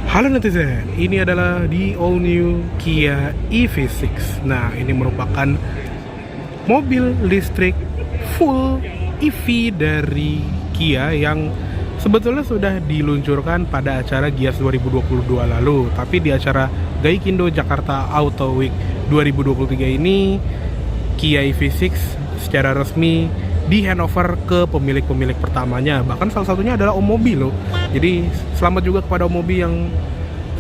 Halo netizen, ini adalah the all new Kia EV6. Nah, ini merupakan mobil listrik full EV dari Kia yang sebetulnya sudah diluncurkan pada acara Gias 2022 lalu. Tapi di acara Gaikindo Jakarta Auto Week 2023 ini, Kia EV6 secara resmi di handover ke pemilik-pemilik pertamanya. Bahkan salah satunya adalah Omobi loh. Jadi selamat juga kepada Omobi yang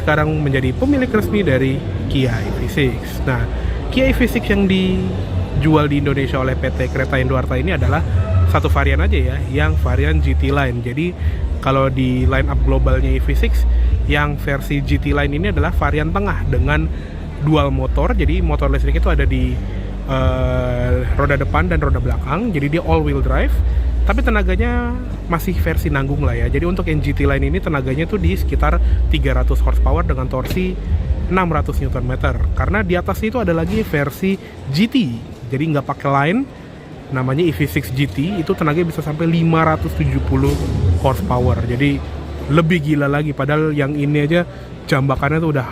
sekarang menjadi pemilik resmi dari Kia EV6. Nah, Kia EV6 yang dijual di Indonesia oleh PT Kereta Indoarta ini adalah satu varian aja ya, yang varian GT Line. Jadi kalau di line up globalnya EV6, yang versi GT Line ini adalah varian tengah dengan dual motor. Jadi motor listrik itu ada di roda depan dan roda belakang, jadi dia all wheel drive, tapi tenaganya masih versi nanggung lah ya. Jadi untuk yang GT Line ini tenaganya tuh di sekitar 300 horsepower dengan torsi 600 Nm. Karena di atas itu ada lagi versi GT, jadi nggak pakai line, namanya EV6 GT, itu tenaganya bisa sampai 570 horsepower. Jadi lebih gila lagi, padahal yang ini aja jambakannya tuh udah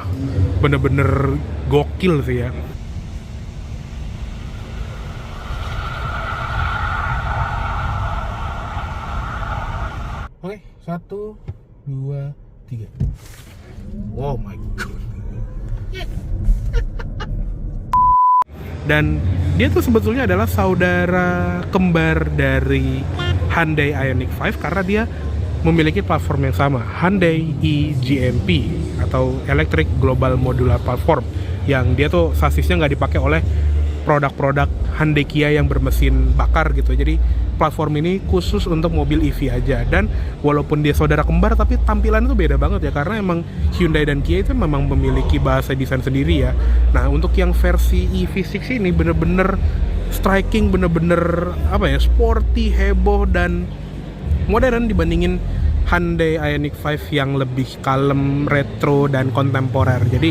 bener-bener gokil sih ya. Oke, 1, 2, 3. Oh my god. Dan dia tuh sebetulnya adalah saudara kembar dari Hyundai Ioniq 5 karena dia memiliki platform yang sama, Hyundai eGMP atau Electric Global Modular Platform, yang dia tuh sasisnya nggak dipakai oleh produk-produk Hyundai Kia yang bermesin bakar gitu. Jadi platform ini khusus untuk mobil EV aja. Dan walaupun dia saudara kembar, tapi tampilan itu beda banget ya, karena emang Hyundai dan Kia itu memang memiliki bahasa desain sendiri ya. Nah, untuk yang versi EV6 ini bener-bener striking, bener-bener apa ya, sporty, heboh dan modern dibandingin Hyundai Ioniq 5 yang lebih kalem, retro dan kontemporer. Jadi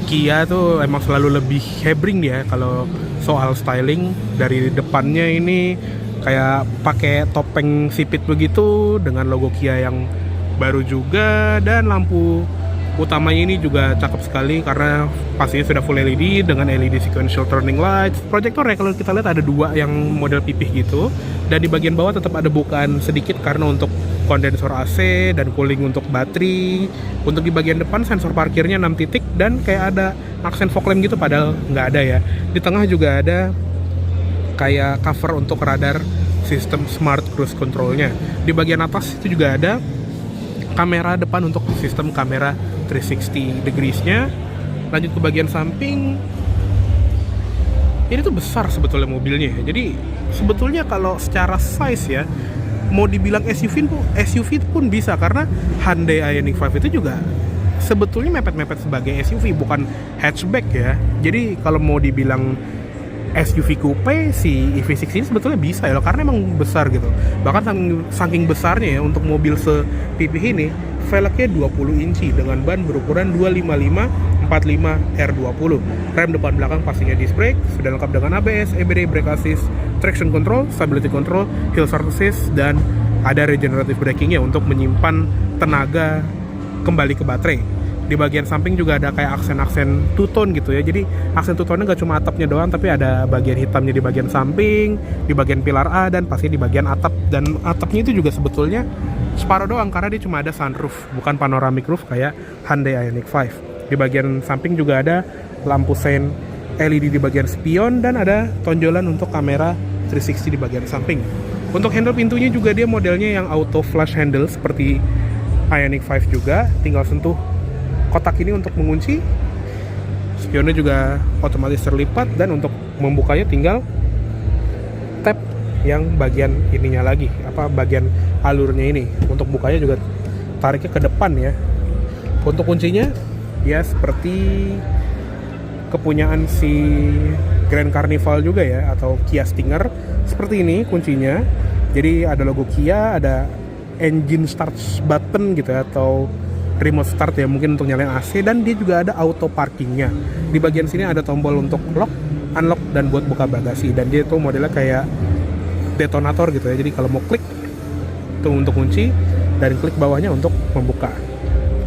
Kia tuh emang selalu lebih hebring dia kalau soal styling. Dari depannya ini kayak pakai topeng sipit begitu dengan logo Kia yang baru juga, dan lampu utamanya ini juga cakep sekali karena pastinya sudah full LED dengan LED sequential turning lights. Proyektornya kalau kita lihat ada dua yang model pipih gitu, dan di bagian bawah tetap ada bukaan sedikit karena untuk kondensor AC dan cooling untuk bateri. Untuk di bagian depan sensor parkirnya 6 titik dan kayak ada aksen fog lamp gitu, padahal nggak ada ya. Di tengah juga ada kayak cover untuk radar sistem smart cruise controlnya. Di bagian atas itu juga ada kamera depan untuk sistem kamera 360 degrees-nya. Lanjut ke bagian samping, ini tuh besar sebetulnya mobilnya. Jadi sebetulnya kalau secara size ya, mau dibilang SUV pun bisa, karena Hyundai Ioniq 5 itu juga sebetulnya mepet-mepet sebagai SUV, bukan hatchback ya. Jadi kalau mau dibilang SUV coupe, si EV6 ini sebetulnya bisa ya, karena emang besar gitu. Bahkan saking besarnya ya, untuk mobil sepipih ini, velgnya 20 inci dengan ban berukuran 255 45 R20. Rem depan belakang pastinya disc brake, sudah lengkap dengan ABS, EBD, brake assist, traction control, stability control, hill start assist, dan ada regenerative brakingnya untuk menyimpan tenaga kembali ke baterai. Di bagian samping juga ada kayak aksen-aksen two-tone gitu ya. Jadi aksen two-tone-nya nggak cuma atapnya doang, tapi ada bagian hitamnya di bagian samping, di bagian pilar A, dan pasti di bagian atap. Dan atapnya itu juga sebetulnya separuh doang karena dia cuma ada sunroof, bukan panoramic roof kayak Hyundai Ioniq 5. Di bagian samping juga ada lampu sein LED di bagian spion, dan ada tonjolan untuk kamera 360 di bagian samping. Untuk handle pintunya juga dia modelnya yang auto flush handle seperti Ioniq 5 juga, tinggal sentuh kotak ini untuk mengunci. Spionnya juga otomatis terlipat, dan untuk membukanya tinggal tap yang bagian ininya lagi, bagian alurnya ini. Untuk bukanya juga tariknya ke depan ya. Untuk kuncinya ya seperti kepunyaan si Grand Carnival juga ya, atau Kia Stinger. Seperti ini kuncinya. Jadi ada logo Kia, ada engine start button gitu ya, atau remote start ya, mungkin untuk nyalain AC, dan dia juga ada auto parkingnya. Di bagian sini ada tombol untuk lock, unlock, dan buat buka bagasi. Dan dia tuh modelnya kayak detonator gitu ya. Jadi kalau mau klik itu untuk kunci, dan klik bawahnya untuk membuka.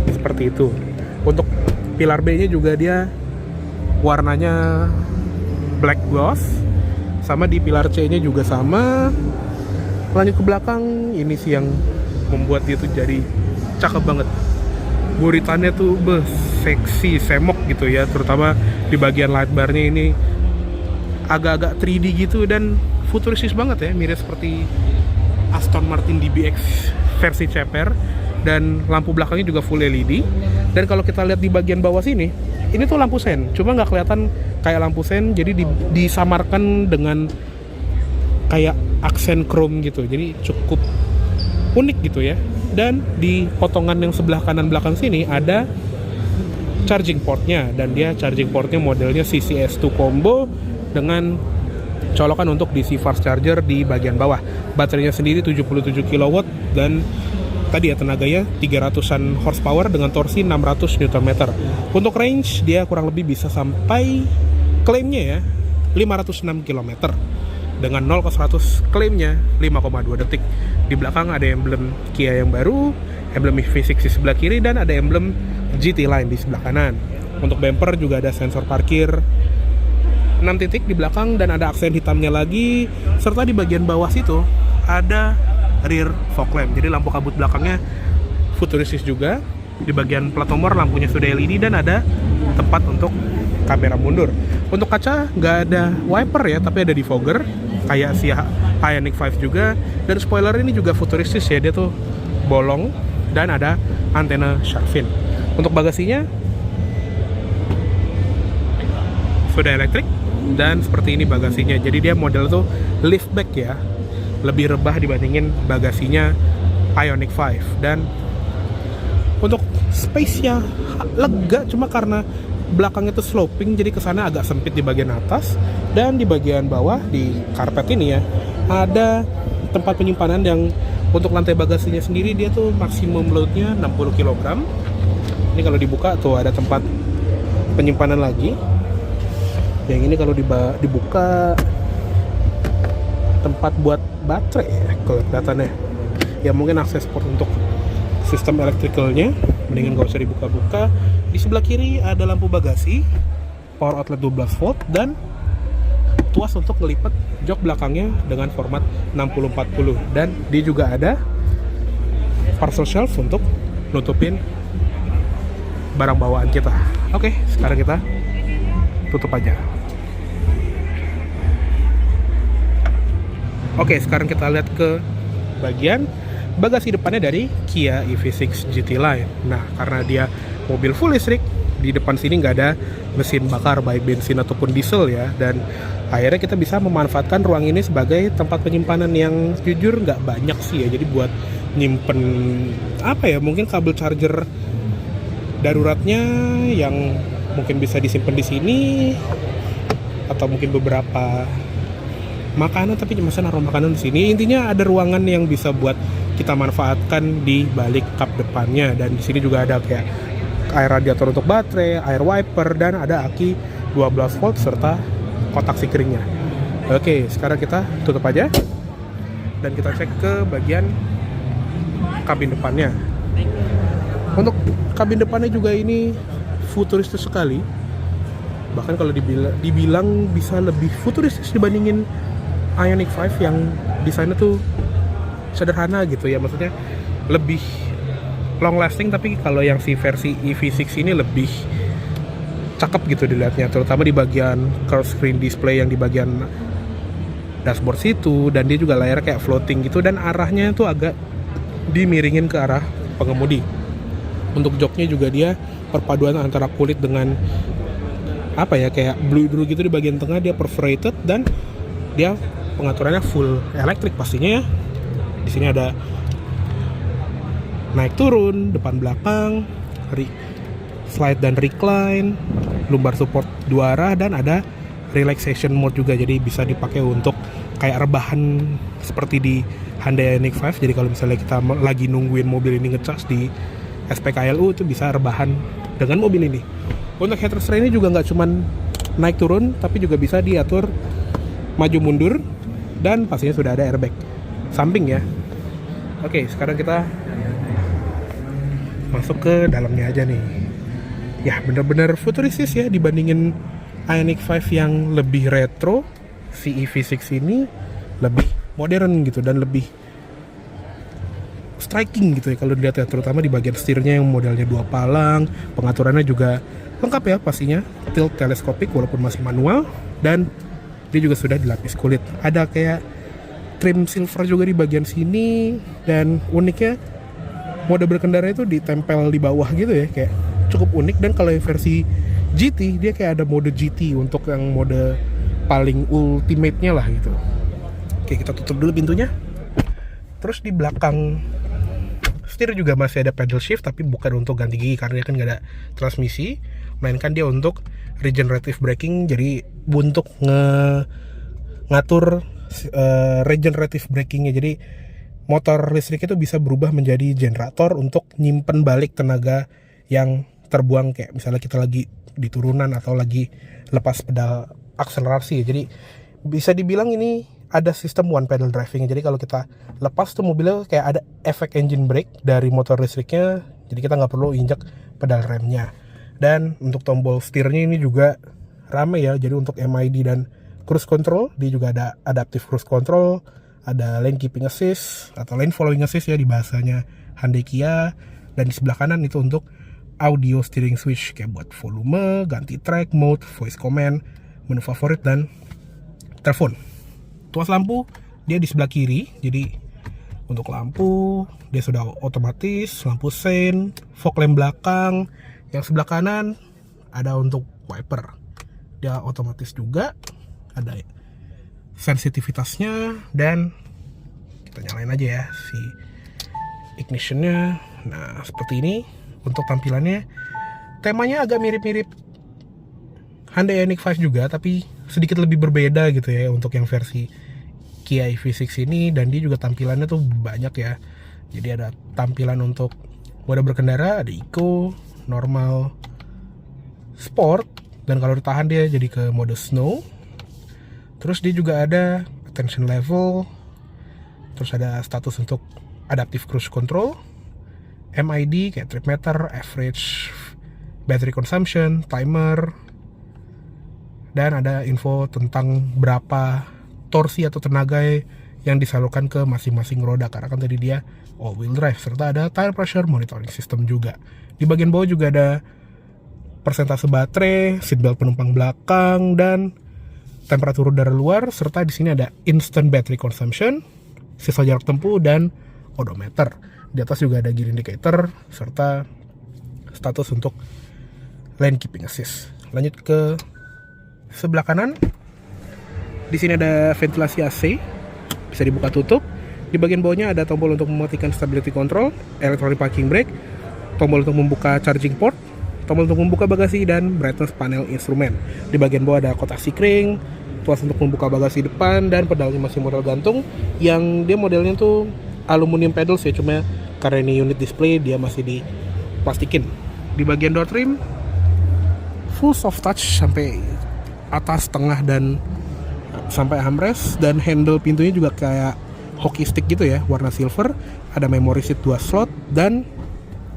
Seperti itu. Untuk pilar B nya juga dia warnanya black gloss, sama di pilar C nya juga sama. Lanjut ke belakang, ini sih yang membuat dia tuh jadi cakep banget. Buritannya tuh seksi, semok gitu ya, terutama di bagian light bar-nya ini agak-agak 3D gitu dan futuristis banget ya, mirip seperti Aston Martin DBX versi ceper. Dan lampu belakangnya juga full LED. Dan kalau kita lihat di bagian bawah sini, ini tuh lampu sen, cuma nggak kelihatan kayak lampu sen, jadi disamarkan dengan kayak aksen chrome gitu, jadi cukup unik gitu ya. Dan di potongan yang sebelah kanan belakang sini ada charging portnya, dan dia charging portnya modelnya CCS2 combo dengan colokan untuk DC fast charger di bagian bawah. Baterainya sendiri 77 kW dan tadi ya tenaganya 300-an horsepower dengan torsi 600 Nm. Untuk range dia kurang lebih bisa sampai, klaimnya ya, 506 km. Dengan 0 ke 100 klaimnya 5,2 detik. Di belakang ada emblem Kia yang baru, emblem EV6 di sebelah kiri, dan ada emblem GT Line di sebelah kanan. Untuk bumper juga ada sensor parkir 6 titik di belakang dan ada aksen hitamnya lagi, serta di bagian bawah situ ada rear fog lamp. Jadi lampu kabut belakangnya futuristis juga. Di bagian plat nomor lampunya sudah LED dan ada tempat untuk kamera mundur. Untuk kaca nggak ada wiper ya, tapi ada defogger kayak si Ioniq 5 juga. Dan spoiler ini juga futuristis ya, dia tuh bolong dan ada antena shark fin. Untuk bagasinya sudah elektrik dan seperti ini bagasinya. Jadi dia model tuh liftback ya, lebih rebah dibandingin bagasinya Ioniq 5. Dan untuk space-nya lega, cuma karena belakangnya tuh sloping, jadi kesana agak sempit di bagian atas. Dan di bagian bawah di karpet ini ya, ada tempat penyimpanan yang untuk lantai bagasinya sendiri dia tuh maksimum loadnya 60 kg. Ini kalau dibuka tuh ada tempat penyimpanan lagi. Yang ini kalau dibuka tempat buat baterai ya, kalau kelihatannya ya, mungkin akses port untuk sistem elektrikalnya, mendingan gak usah dibuka-buka. Di sebelah kiri ada lampu bagasi, power outlet 12 volt, dan tuas untuk ngelipat jok belakangnya dengan format 60-40. Dan dia juga ada parcel shelf untuk nutupin barang bawaan kita. Oke, sekarang kita tutup aja. Oke, sekarang kita lihat ke bagian bagasi depannya dari Kia EV6 GT Line. Nah, karena dia mobil full listrik, di depan sini nggak ada mesin bakar baik bensin ataupun diesel ya. Dan akhirnya kita bisa memanfaatkan ruang ini sebagai tempat penyimpanan yang jujur nggak banyak sih ya. Jadi buat nyimpen apa ya, mungkin kabel charger daruratnya yang mungkin bisa disimpan di sini, atau mungkin beberapa makanan, tapi masa naruh makanan di sini. Intinya ada ruangan yang bisa buat kita manfaatkan di balik kap depannya. Dan di sini juga ada kayak air radiator untuk baterai, air wiper, dan ada aki 12 volt serta kotak sikringnya. Oke, sekarang kita tutup aja dan kita cek ke bagian kabin depannya. Untuk kabin depannya juga ini futuristis sekali. Bahkan kalau dibilang bisa lebih futuristis dibandingin Ioniq 5 yang desainnya tuh sederhana gitu ya, maksudnya lebih long lasting. Tapi kalau yang si versi EV6 ini lebih cakep gitu dilihatnya, terutama di bagian curved screen display yang di bagian dashboard situ. Dan dia juga layar kayak floating gitu, dan arahnya tuh agak dimiringin ke arah pengemudi. Untuk joknya juga dia perpaduan antara kulit dengan apa ya, kayak blue gitu di bagian tengah, dia perforated, dan dia pengaturannya full elektrik pastinya ya. Di sini ada naik turun, depan belakang, slide dan recline, lumbar support 2 arah, dan ada relaxation mode juga. Jadi bisa dipakai untuk kayak rebahan seperti di Hyundai Ioniq 5. Jadi kalau misalnya kita lagi nungguin mobil ini ngecas di SPKLU, itu bisa rebahan dengan mobil ini. Untuk headrest ini juga nggak cuman naik turun, tapi juga bisa diatur maju mundur, dan pastinya sudah ada airbag samping ya. Oke, sekarang kita masuk ke dalamnya aja nih. ya benar-benar futuristis ya dibandingin Ioniq 5 yang lebih retro. Si EV6 ini lebih modern gitu dan lebih striking gitu ya kalau dilihat ya, terutama di bagian setirnya yang modelnya 2 palang, pengaturannya juga lengkap ya pastinya, tilt teleskopik walaupun masih manual, dan dia juga sudah dilapis kulit. Ada kayak trim silver juga di bagian sini, dan uniknya mode berkendara itu ditempel di bawah gitu ya, kayak cukup unik. Dan kalau yang versi GT dia kayak ada mode GT untuk yang mode paling ultimate-nya lah gitu. Oke, kita tutup dulu pintunya. Terus di belakang setir juga masih ada pedal shift, tapi bukan untuk ganti gigi karena dia kan nggak ada transmisi, melainkan dia untuk regenerative braking. Jadi untuk ngatur regenerative brakingnya. Jadi motor listrik itu bisa berubah menjadi generator untuk nyimpen balik tenaga yang terbuang, kayak misalnya kita lagi di turunan atau lagi lepas pedal akselerasi. Jadi bisa dibilang ini ada sistem one pedal driving. Jadi kalau kita lepas tuh mobilnya kayak ada efek engine brake dari motor listriknya, jadi kita nggak perlu injak pedal remnya. Dan untuk tombol setirnya ini juga rame ya. Jadi untuk MID dan cruise control dia juga ada adaptive cruise control, ada lane keeping assist atau lane following assist ya di bahasanya Hyundai Kia. Dan di sebelah kanan itu untuk audio steering switch kayak buat volume, ganti track, mode, voice command, menu favorit, dan telepon. Tuas lampu dia di sebelah kiri, jadi untuk lampu dia sudah otomatis, lampu sein, fog lamp belakang. Yang sebelah kanan ada untuk wiper, dia otomatis juga, ada sensitivitasnya. Dan kita nyalain aja ya si ignitionnya. Nah seperti ini untuk tampilannya. Temanya agak mirip-mirip Hyundai Ioniq 5 juga, tapi sedikit lebih berbeda gitu ya untuk yang versi Kia EV6 ini. Dan dia juga tampilannya tuh banyak ya. Jadi ada tampilan untuk mode berkendara, ada eco, normal, sport, dan kalau ditahan dia jadi ke mode snow. Terus dia juga ada attention level, terus ada status untuk adaptive cruise control, MID kayak trip meter, average battery consumption, timer, dan ada info tentang berapa torsi atau tenaga yang disalurkan ke masing-masing roda karena kan tadi dia all wheel drive. Serta ada tire pressure monitoring system juga. Di bagian bawah juga ada persentase baterai, seatbelt penumpang belakang, dan temperatur udara luar. Serta di sini ada instant battery consumption, sisa jarak tempuh, dan odometer. Di atas juga ada gear indicator serta status untuk lane keeping assist. Lanjut ke sebelah kanan. Di sini ada ventilasi AC, bisa dibuka tutup. Di bagian bawahnya ada tombol untuk mematikan stability control, electronic parking brake, tombol untuk membuka charging port, tombol untuk membuka bagasi, dan brightness panel instrumen. Di bagian bawah ada kotak sikring, tuas untuk membuka bagasi depan, dan pedalnya masih model gantung yang dia modelnya tuh aluminium pedals ya, cuma karena ini unit display dia masih diplastikin. Di bagian door trim full soft touch sampai atas, tengah, dan sampai armrest. Dan handle pintunya juga kayak hockey stick gitu ya, warna silver. Ada memory seat 2 slot, dan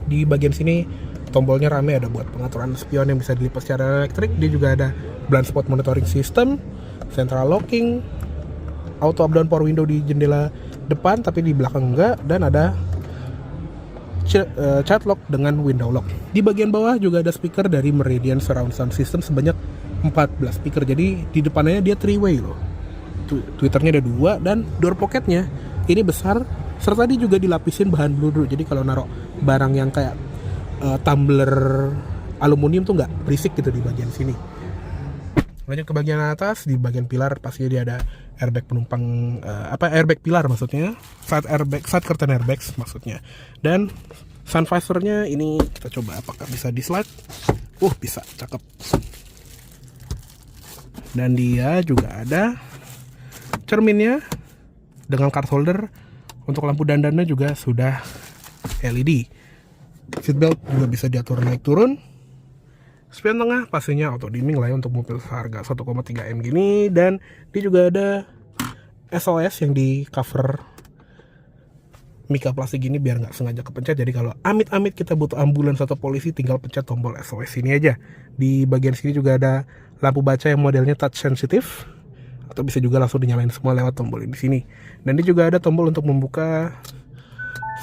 di bagian sini tombolnya rame, ada buat pengaturan spion yang bisa dilipat secara elektrik. Dia juga ada blind spot monitoring system, central locking, auto up down power window di jendela depan tapi di belakang enggak, dan ada chat lock dengan window lock. Di bagian bawah juga ada speaker dari Meridian Surround Sound System sebanyak 14 speaker. Jadi di depannya dia 3-way loh. Twitternya ada 2, dan door pocketnya ini besar, serta dia juga dilapisin bahan bludru. Jadi kalau naruh barang yang kayak tumbler aluminium tuh nggak berisik gitu di bagian sini. Lanjut ke bagian atas, di bagian pilar pastinya dia ada airbag penumpang, airbag pilar maksudnya, side curtain airbags maksudnya. Dan sun visornya ini kita coba apakah bisa di slide. Bisa, cakep. Dan dia juga ada cerminnya dengan card holder. Untuk lampu dandannya juga sudah LED. Seatbelt juga bisa diatur naik turun. Spion tengah pastinya auto dimming lah ya untuk mobil harga 1,3 M gini. Dan dia juga ada SOS yang di cover mika plastik ini biar nggak sengaja kepencet. Jadi kalau amit-amit kita butuh ambulans atau polisi, tinggal pencet tombol SOS ini aja. Di bagian sini juga ada lampu baca yang modelnya touch sensitive, atau bisa juga langsung dinyalain semua lewat tombol di sini. Dan ini juga ada tombol untuk membuka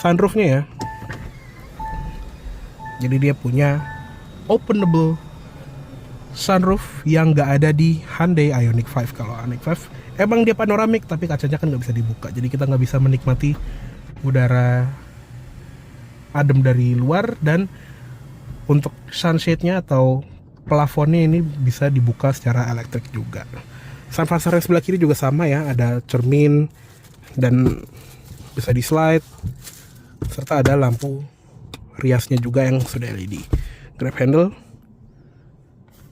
sunroofnya ya. Jadi dia punya openable sunroof yang nggak ada di Hyundai Ioniq 5. Kalau Ioniq 5 emang dia panoramik, tapi kacanya kan nggak bisa dibuka, jadi kita nggak bisa menikmati udara adem dari luar. Dan untuk sunshade-nya atau plafonnya ini bisa dibuka secara elektrik juga. Sun visor yang sebelah kiri juga sama ya, ada cermin dan bisa di slide, serta ada lampu riasnya juga yang sudah LED. Grab handle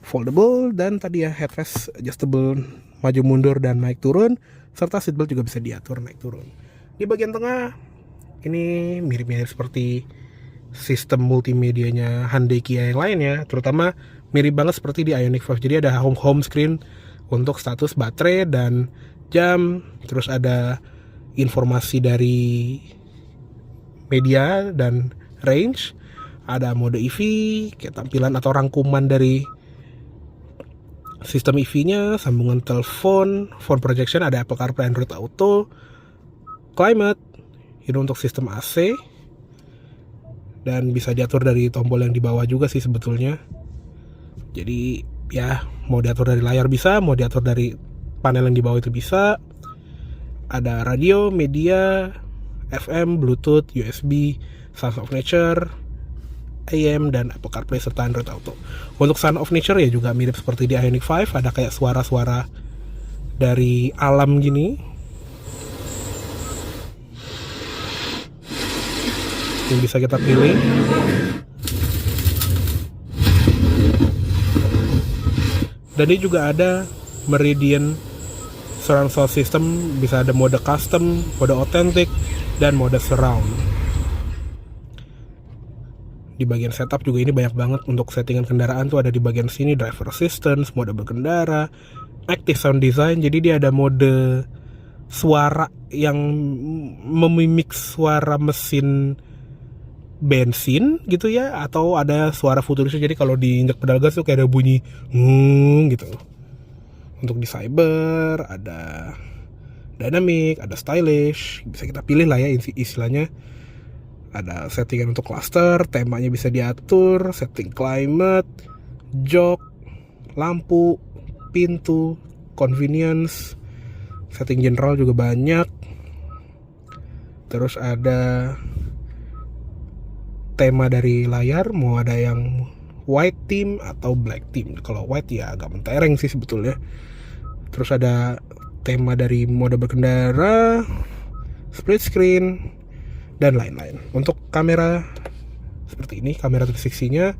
foldable, dan tadi ya headrest adjustable, maju mundur dan naik turun, serta seatbelt juga bisa diatur naik turun. Di bagian tengah ini mirip-mirip seperti sistem multimedianya Hyundai Kia yang lain ya, terutama mirip banget seperti di Ioniq 5. Jadi ada home screen untuk status baterai dan jam, terus ada informasi dari media dan range, ada mode EV, kayak tampilan atau rangkuman dari sistem EV-nya, sambungan telepon, phone projection, ada Apple CarPlay, Android Auto, climate, ini untuk sistem AC, dan bisa diatur dari tombol yang di bawah juga sih sebetulnya. Jadi ya mau diatur dari layar bisa, mau diatur dari panel yang di bawah itu bisa. Ada radio, media, FM, Bluetooth, USB, Sound of Nature, AM, dan Apple CarPlay serta Android Auto. Untuk Sound of Nature ya juga mirip seperti di Ioniq 5, ada kayak suara-suara dari alam gini. Yang bisa kita pilih. Dan ini juga ada Meridian Surround Sound System, bisa ada mode custom, mode authentic, dan mode surround. Di bagian setup juga ini banyak banget untuk settingan kendaraan tuh, ada di bagian sini driver assistance, mode berkendara, active sound design. Jadi dia ada mode suara yang memimik suara mesin bensin gitu ya, atau ada suara futurisnya. Jadi kalau diinjak pedal gas tuh kayak ada bunyi gitu. Untuk di cyber ada dynamic, ada stylish, bisa kita pilih lah ya istilahnya. Ada settingan untuk cluster, temanya bisa diatur, setting climate, jok, lampu, pintu, convenience, setting general juga banyak. Terus ada tema dari layar, mau ada yang white theme atau black theme. Kalau white ya agak mentereng sih sebetulnya. Terus ada tema dari mode berkendara, split screen, dan lain-lain. Untuk kamera seperti ini, kamera 360-nya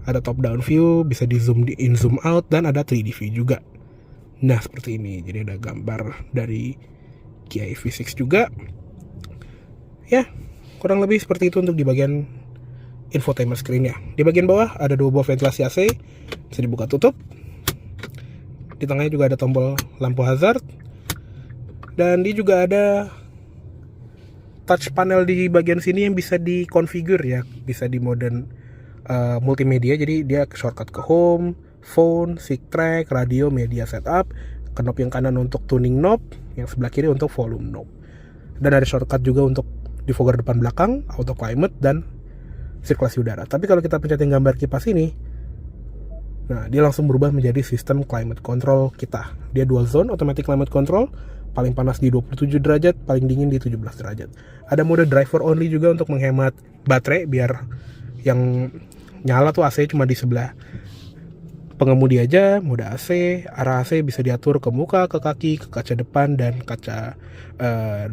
ada top down view, bisa di zoom in, zoom out, dan ada 3D view juga. Nah seperti ini, jadi ada gambar dari Kia EV6 juga. Ya kurang lebih seperti itu untuk di bagian infotainment screen-nya. Di bagian bawah ada 2 buah ventilasi AC, bisa dibuka tutup. Di tengahnya juga ada tombol lampu hazard, dan dia juga ada touch panel di bagian sini yang bisa dikonfigur ya, bisa di mode multimedia. Jadi dia shortcut ke home, phone, sync track, radio, media setup. Knob yang kanan untuk tuning knob, yang sebelah kiri untuk volume knob. Dan ada shortcut juga untuk defogger depan belakang, auto climate, dan sirkulasi udara. Tapi kalau kita pencetin gambar kipas ini, nah dia langsung berubah menjadi sistem climate control kita. Dia dual zone automatic climate control, paling panas di 27 derajat, paling dingin di 17 derajat. Ada mode driver only juga untuk menghemat baterai, biar yang nyala tuh AC cuma di sebelah pengemudi aja. Mode AC, arah AC bisa diatur ke muka, ke kaki, ke kaca depan, dan kaca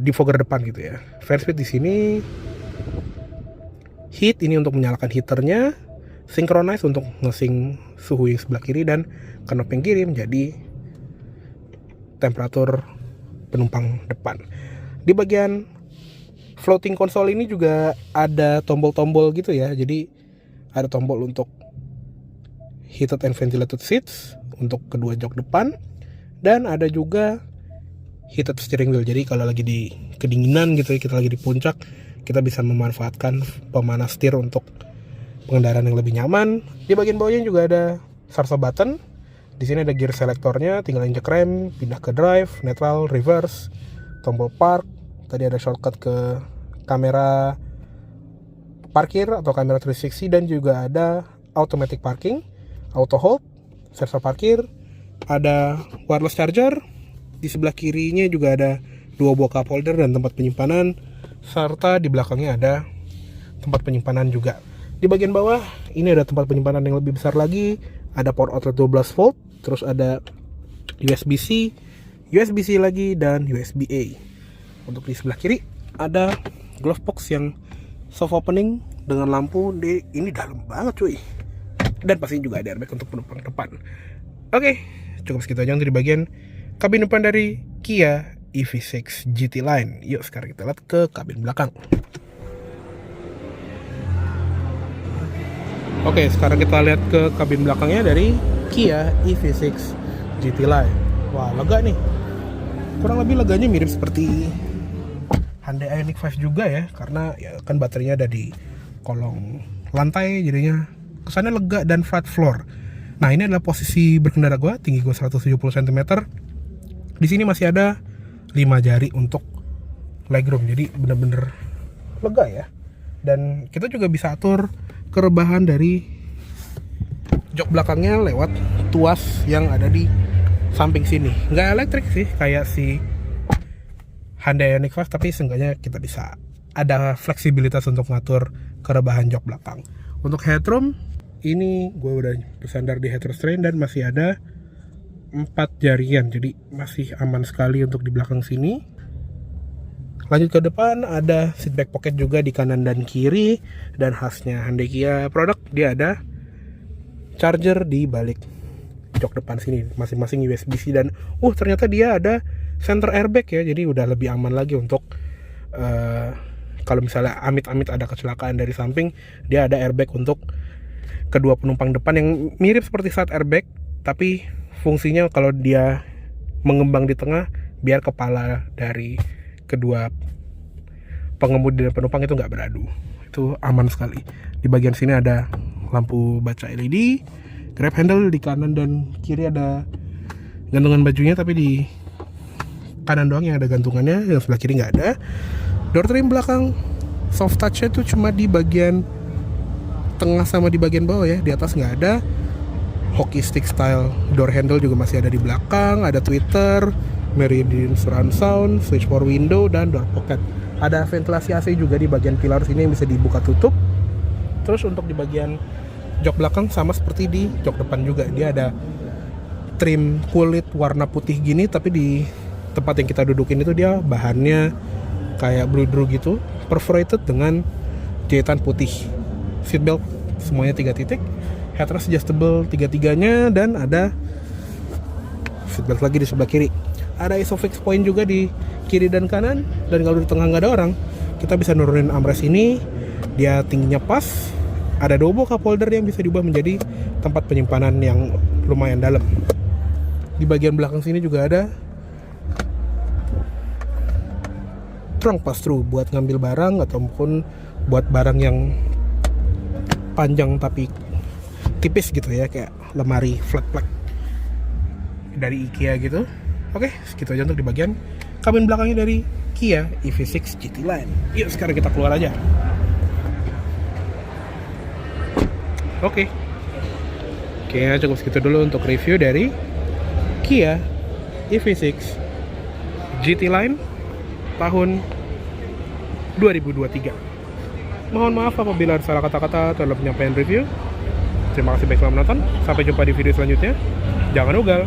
defogger depan gitu ya. Fan speed di sini, heat ini untuk menyalakan heaternya, synchronize untuk ngesync suhu yang sebelah kiri, dan knob yang kiri menjadi temperatur penumpang depan. Di bagian floating console ini juga ada tombol-tombol gitu ya. Jadi ada tombol untuk heated and ventilated seats untuk kedua jok depan, dan ada juga heated steering wheel. Jadi kalau lagi di kedinginan gitu ya, kita lagi di puncak, kita bisa memanfaatkan pemanas setir untuk pengendaraan yang lebih nyaman. Di bagian bawahnya juga ada start button. Di sini ada gear selectornya, tinggal injek rem, pindah ke drive, neutral, reverse, tombol park. Tadi ada shortcut ke kamera parkir atau kamera 360, dan juga ada automatic parking, auto hold, sensor parkir, ada wireless charger. Di sebelah kirinya juga ada 2 buah cup holder dan tempat penyimpanan, serta di belakangnya ada tempat penyimpanan juga. Di bagian bawah ini ada tempat penyimpanan yang lebih besar lagi, ada port outlet 12 volt, terus ada USB-C, USB-C lagi, dan USB-A. Untuk di sebelah kiri ada glove box yang soft opening dengan lampu. Ini dalam banget cuy. Dan pasti juga ada airbag untuk penumpang depan. Oke, cukup segitu aja untuk di bagian kabin depan dari Kia EV6 GT Line. Yuk sekarang kita lihat ke kabin belakang. Oke, sekarang kita lihat ke kabin belakangnya dari Kia EV6 GT Line. Wah, lega nih. Kurang lebih leganya mirip seperti Hyundai Ioniq 5 juga ya, karena ya kan baterainya ada di kolong lantai, jadinya kesannya lega dan flat floor. Nah, ini adalah posisi berkendara gue, tinggi gue 170 cm. Di sini masih ada 5 jari untuk legroom, jadi bener-bener lega ya. Dan kita juga bisa atur kerebahan dari jok belakangnya lewat tuas yang ada di samping sini. Nggak elektrik sih kayak si Hyundai Ioniq 5, tapi seenggaknya kita bisa ada fleksibilitas untuk ngatur kerebahan jok belakang. Untuk headroom, ini gue udah bersandar di head restraint dan masih ada 4 jarian, jadi masih aman sekali untuk di belakang sini. Lanjut ke depan, ada seat back pocket juga di kanan dan kiri, dan khasnya Hyundai Kia produk, dia ada charger di balik jok depan sini, masing-masing USB-C, dan ternyata dia ada center airbag ya, jadi udah lebih aman lagi untuk kalau misalnya amit-amit ada kecelakaan dari samping, dia ada airbag untuk kedua penumpang depan yang mirip seperti side airbag, tapi fungsinya kalau dia mengembang di tengah biar kepala dari kedua pengemudi dan penumpang itu nggak beradu. Itu aman sekali. Di bagian sini ada lampu baca LED, grab handle di kanan dan kiri ada gantungan bajunya, tapi di kanan doang yang ada gantungannya, yang sebelah kiri nggak ada. Door trim belakang soft touch-nya itu cuma di bagian tengah sama di bagian bawah ya, di atas nggak ada. Hockey stick style door handle juga masih ada di belakang, ada tweeter, Meridian surround sound, switch for window, dan door pocket. Ada ventilasi AC juga di bagian pilar sini yang bisa dibuka tutup. Terus untuk di bagian jok belakang sama seperti di jok depan juga, dia ada trim kulit warna putih gini, tapi di tempat yang kita dudukin itu dia bahannya kayak blue gitu, perforated dengan jahitan putih. Seatbelt semuanya 3 titik, headrest adjustable 3-3-nya, dan ada seatbelt lagi di sebelah kiri. Ada isofix point juga di kiri dan kanan, dan kalau di tengah nggak ada orang, kita bisa nurunin armrest ini, dia tingginya pas. Ada 2 buah cup holder yang bisa diubah menjadi tempat penyimpanan yang lumayan dalam. Di bagian belakang sini juga ada trunk pass-through buat ngambil barang ataupun buat barang yang panjang tapi tipis gitu ya, kayak lemari flat pack dari IKEA gitu. Oke, segitu aja untuk di bagian kabin belakangnya dari Kia EV6 GT Line. Yuk sekarang kita keluar aja. Oke, cukup segitu dulu untuk review dari Kia EV6 GT Line tahun 2023. Mohon maaf apabila ada salah kata-kata dalam penyampaian review. Terima kasih banyak telah menonton. Sampai jumpa di video selanjutnya. Jangan ugal.